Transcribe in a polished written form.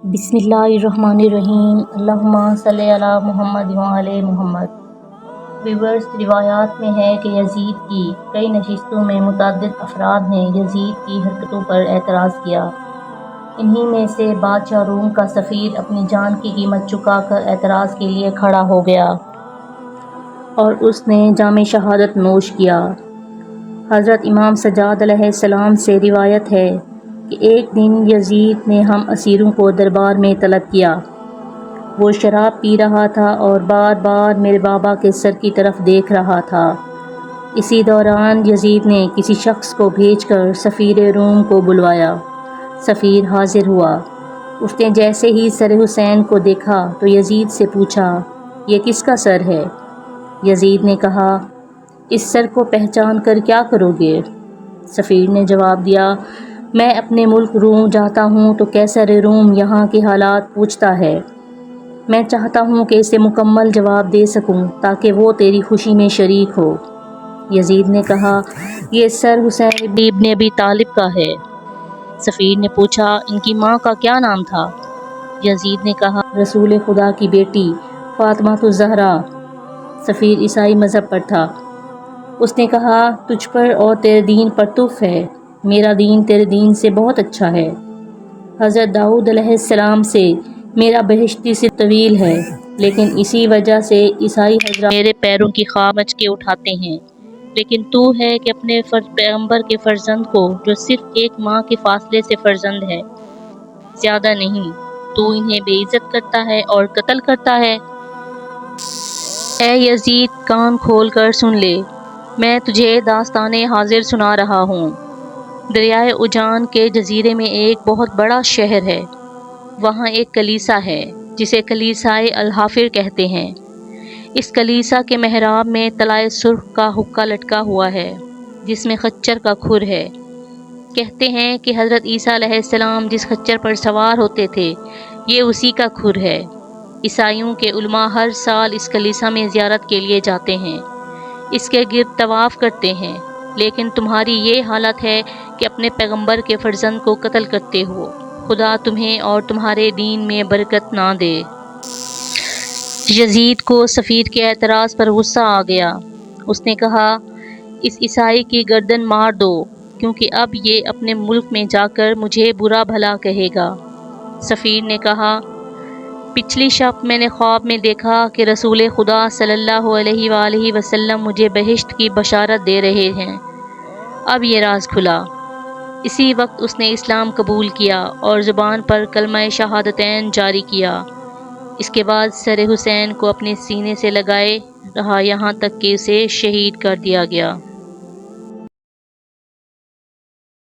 بسم اللہ الرحمن الرحیم، اللہم صلی علی محمد وعلی محمد۔ ویورز، روایات میں ہے کہ یزید کی کئی نشستوں میں متعدد افراد نے یزید کی حرکتوں پر اعتراض کیا۔ انہی میں سے بادشاہ روم کا سفیر اپنی جان کی قیمت چکا کر اعتراض کے لیے کھڑا ہو گیا اور اس نے جام شہادت نوش کیا۔ حضرت امام سجاد علیہ السلام سے روایت ہے کہ ایک دن یزید نے ہم اسیروں کو دربار میں طلب کیا۔ وہ شراب پی رہا تھا اور بار بار میرے بابا کے سر کی طرف دیکھ رہا تھا۔ اسی دوران یزید نے کسی شخص کو بھیج کر سفیر روم کو بلوایا۔ سفیر حاضر ہوا۔ اس نے جیسے ہی سر حسین کو دیکھا تو یزید سے پوچھا، یہ کس کا سر ہے؟ یزید نے کہا، اس سر کو پہچان کر کیا کرو گے؟ سفیر نے جواب دیا، میں اپنے ملک روم جاتا ہوں تو قیصر روم یہاں کے حالات پوچھتا ہے۔ میں چاہتا ہوں کہ اسے مکمل جواب دے سکوں تاکہ وہ تیری خوشی میں شریک ہو۔ یزید نے کہا، یہ سر حسین ابن ابی طالب کا ہے۔ سفیر نے پوچھا، ان کی ماں کا کیا نام تھا؟ یزید نے کہا، رسول خدا کی بیٹی فاطمہ الزہرا۔ سفیر عیسائی مذہب پر تھا۔ اس نے کہا، تجھ پر اور تیرے دین پر تف ہے، میرا دین تیرے دین سے بہت اچھا ہے۔ حضرت داؤد علیہ السلام سے میرا بہشتی صلہ طویل ہے، لیکن اسی وجہ سے عیسائی حضرات میرے پیروں کی خواہ مچ کے اٹھاتے ہیں۔ لیکن تو ہے کہ اپنے پیغمبر کے فرزند کو، جو صرف ایک ماہ کے فاصلے سے فرزند ہے، زیادہ نہیں، تو انہیں بے عزت کرتا ہے اور قتل کرتا ہے۔ اے یزید، کان کھول کر سن لے، میں تجھے داستان حاضر سنا رہا ہوں۔ دریائے اجان کے جزیرے میں ایک بہت بڑا شہر ہے۔ وہاں ایک کلیسا ہے جسے کلیسائے الحافر کہتے ہیں۔ اس کلیسا کے محراب میں طلائے سرخ کا حقہ لٹکا ہوا ہے جس میں خچر کا کھر ہے۔ کہتے ہیں کہ حضرت عیسیٰ علیہ السلام جس خچر پر سوار ہوتے تھے، یہ اسی کا کھر ہے۔ عیسائیوں کے علماء ہر سال اس کلیسا میں زیارت کے لیے جاتے ہیں، اس کے گرد طواف کرتے ہیں، لیکن تمہاری یہ حالت ہے کہ اپنے پیغمبر کے فرزند کو قتل کرتے ہو۔ خدا تمہیں اور تمہارے دین میں برکت نہ دے۔ یزید کو سفیر کے اعتراض پر غصہ آ گیا۔ اس نے کہا، اس عیسائی کی گردن مار دو، کیونکہ اب یہ اپنے ملک میں جا کر مجھے برا بھلا کہے گا۔ سفیر نے کہا، پچھلی شب میں نے خواب میں دیکھا کہ رسول خدا صلی اللہ علیہ وآلہ وسلم مجھے بہشت کی بشارت دے رہے ہیں۔ اب یہ راز کھلا۔ اسی وقت اس نے اسلام قبول کیا اور زبان پر کلمہ شہادتین جاری کیا۔ اس کے بعد سر حسین کو اپنے سینے سے لگائے رہا یہاں تک کہ اسے شہید کر دیا گیا۔